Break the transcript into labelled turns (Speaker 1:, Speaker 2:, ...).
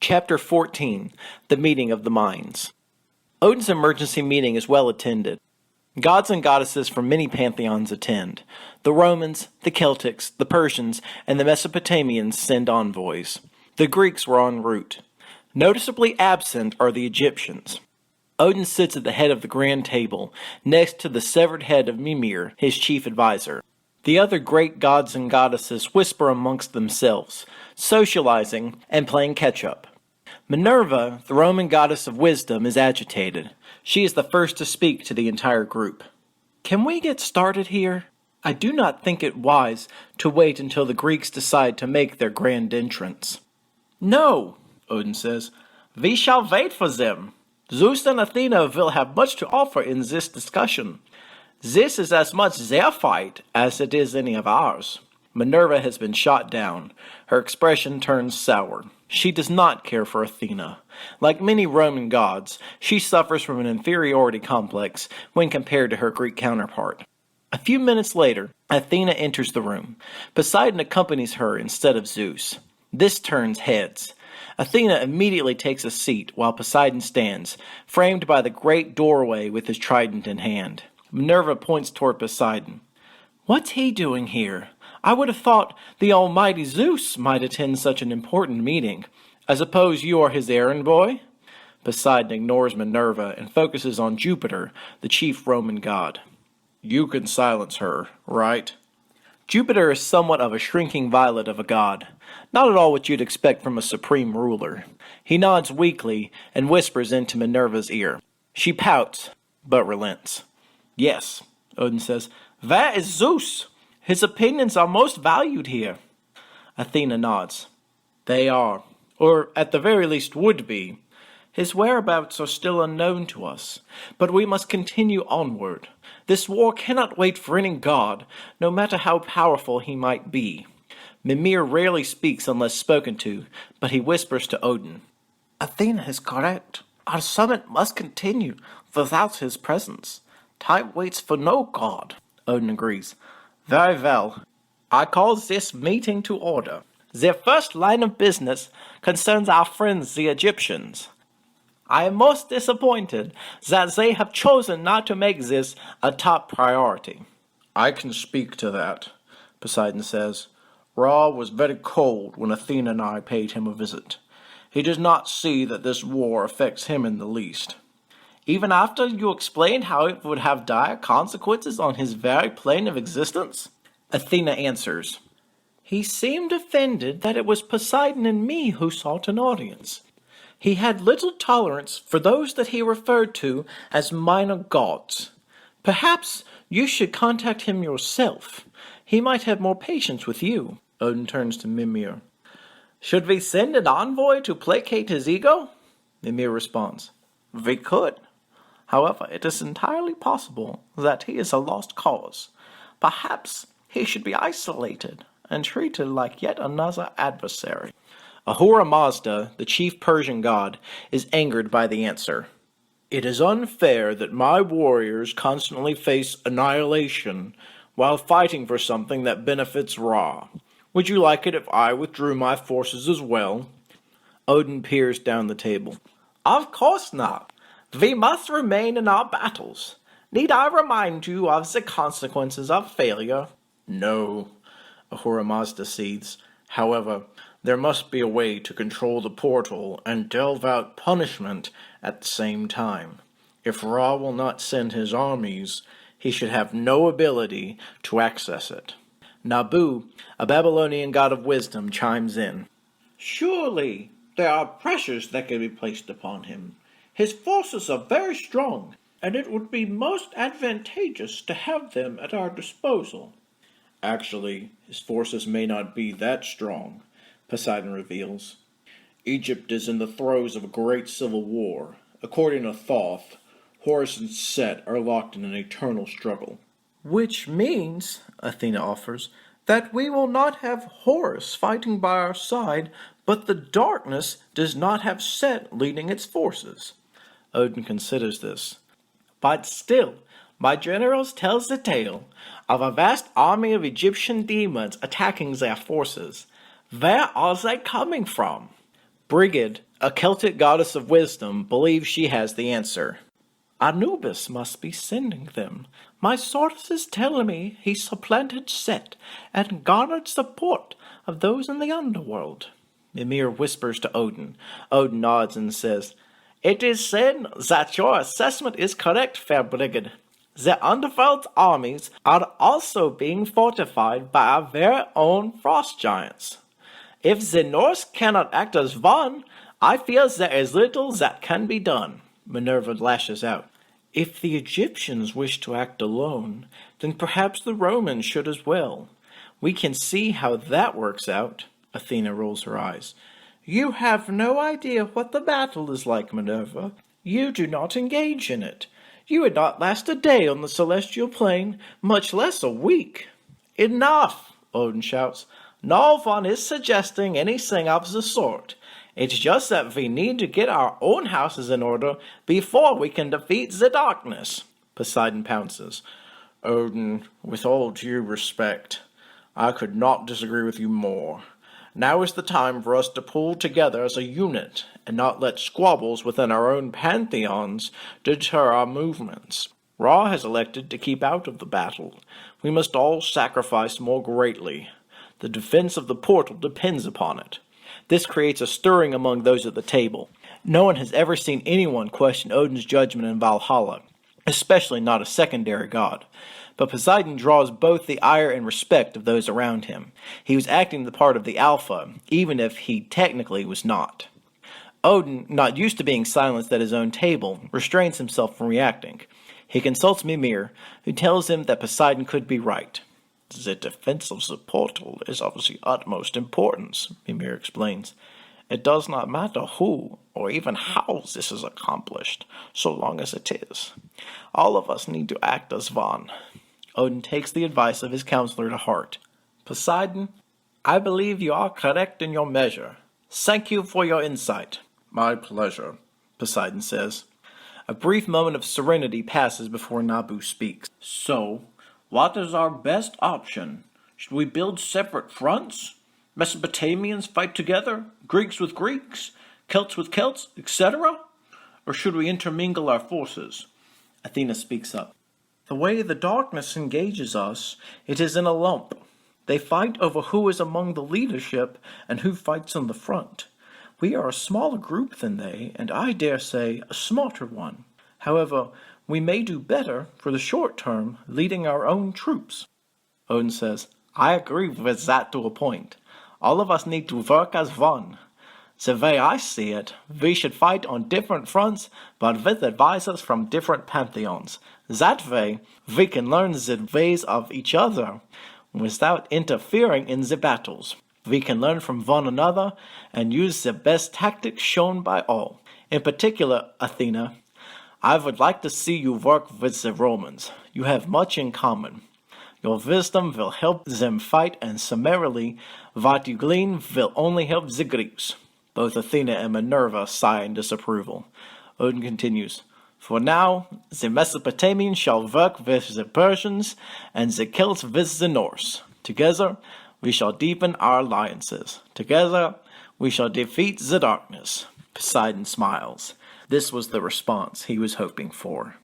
Speaker 1: Chapter 14, The Meeting of the Minds. Odin's emergency meeting is well attended. Gods and goddesses from many pantheons attend. The Romans, the Celtics, the Persians, and the Mesopotamians send envoys. The Greeks were en route. Noticeably absent are the Egyptians. Odin sits at the head of the grand table, next to the severed head of Mimir, his chief advisor. The other great gods and goddesses whisper amongst themselves, socializing and playing catch-up. Minerva, the Roman goddess of wisdom, is agitated. She is the first to speak to the entire group. Can we get started here? I do not think it wise to wait until the Greeks decide to make their grand entrance. No, Odin says. We shall wait for them. Zeus and Athena will have much to offer in this discussion. This is as much their fight as it is any of ours. Minerva has been shot down. Her expression turns sour. She does not care for Athena. Like many Roman gods, she suffers from an inferiority complex when compared to her Greek counterpart. A few minutes later, Athena enters the room. Poseidon accompanies her instead of Zeus. This turns heads. Athena immediately takes a seat while Poseidon stands, framed by the great doorway with his trident in hand. Minerva points toward Poseidon. What's he doing here? I would have thought the almighty Zeus might attend such an important meeting. I suppose you are his errand boy? Poseidon ignores Minerva and focuses on Jupiter, the chief Roman god. You can silence her, right? Jupiter is somewhat of a shrinking violet of a god. Not at all what you'd expect from a supreme ruler. He nods weakly and whispers into Minerva's ear. She pouts, but relents. Yes, Odin says, that is Zeus. His opinions are most valued here. Athena nods. They are, or at the very least would be. His whereabouts are still unknown to us, but we must continue onward. This war cannot wait for any god, no matter how powerful he might be. Mimir rarely speaks unless spoken to, but he whispers to Odin. Athena is correct. Our summit must continue without his presence. Time waits for no god. Odin agrees. Very well. I call this meeting to order. The first line of business concerns our friends the Egyptians. I am most disappointed that they have chosen not to make this a top priority. I can speak to that, Poseidon says. Ra was very cold when Athena and I paid him a visit. He does not see that this war affects him in the least. Even after you explained how it would have dire consequences on his very plane of existence? Athena answers. He seemed offended that it was Poseidon and me who sought an audience. He had little tolerance for those that he referred to as minor gods. Perhaps you should contact him yourself. He might have more patience with you. Odin turns to Mimir. Should we send an envoy to placate his ego? Mimir responds. We could. However, it is entirely possible that he is a lost cause. Perhaps he should be isolated and treated like yet another adversary. Ahura Mazda, the chief Persian god, is angered by the answer. It is unfair that my warriors constantly face annihilation while fighting for something that benefits Ra. Would you like it if I withdrew my forces as well? Odin peers down the table. Of course not. We must remain in our battles. Need I remind you of the consequences of failure? No, Ahura Mazda seethes. However, there must be a way to control the portal and delve out punishment at the same time. If Ra will not send his armies, he should have no ability to access it. Nabu, a Babylonian god of wisdom, chimes in. Surely there are pressures that can be placed upon him. His forces are very strong, and it would be most advantageous to have them at our disposal. Actually, his forces may not be that strong, Poseidon reveals. Egypt is in the throes of a great civil war. According to Thoth, Horus and Set are locked in an eternal struggle. Which means, Athena offers, that we will not have Horus fighting by our side, but the darkness does not have Set leading its forces. Odin considers this. But still, my generals tells the tale of a vast army of Egyptian demons attacking their forces. Where are they coming from? Brigid, A Celtic goddess of wisdom believes she has the answer. Anubis must be sending them. My sources tell me he supplanted Set and garnered support of those in the underworld. Mimir whispers to Odin. Odin nods and says, It is said that your assessment is correct, fair brigand. The underworld's armies are also being fortified by our very own frost giants. If the Norse cannot act as one, I fear there is little that can be done. Minerva lashes out. If the Egyptians wish to act alone, then perhaps the Romans should as well. We can see how that works out. Athena rolls her eyes. You have no idea what the battle is like, Minerva. You do not engage in it. You would not last a day on the celestial plane, much less a week. Enough, Odin shouts. No one is suggesting anything of the sort. It's just that we need to get our own houses in order before we can defeat the darkness. Poseidon pounces. Odin, with all due respect, I could not disagree with you more. Now is the time for us to pull together as a unit and not let squabbles within our own pantheons deter our movements. Ra has elected to keep out of the battle. We must all sacrifice more greatly. The defense of the portal depends upon it. This creates a stirring among those at the table. No one has ever seen anyone question Odin's judgment in Valhalla, especially not a secondary god. But Poseidon draws both the ire and respect of those around him. He was acting the part of the alpha, even if he technically was not. Odin, not used to being silenced at his own table, restrains himself from reacting. He consults Mimir, who tells him that Poseidon could be right. The defense of the portal is of the utmost importance, Mimir explains. It does not matter who or even how this is accomplished, so long as it is. All of us need to act as one. Odin takes the advice of his counselor to heart. Poseidon, I believe you are correct in your measure. Thank you for your insight. My pleasure, Poseidon says. A brief moment of serenity passes before Nabu speaks. So, what is our best option? Should we build separate fronts? Mesopotamians fight together? Greeks with Greeks? Celts with Celts, etc.? Or should we intermingle our forces? Athena speaks up. The way the darkness engages us, it is in a lump. They fight over who is among the leadership and who fights in the front. We are a smaller group than they, and I dare say a smarter one. However, we may do better, for the short term, leading our own troops. Odin says, I agree with that to a point. All of us need to work as one. The way I see it, we should fight on different fronts, but with advisors from different pantheons. That way, we can learn the ways of each other without interfering in the battles. We can learn from one another and use the best tactics shown by all. In particular, Athena, I would like to see you work with the Romans. You have much in common. Your wisdom will help them fight, and summarily, what you glean will only help the Greeks. Both Athena and Minerva sigh in disapproval. Odin continues, For now, the Mesopotamians shall work with the Persians, and the Celts with the Norse. Together, we shall deepen our alliances. Together, we shall defeat the darkness. Poseidon smiles. This was the response he was hoping for.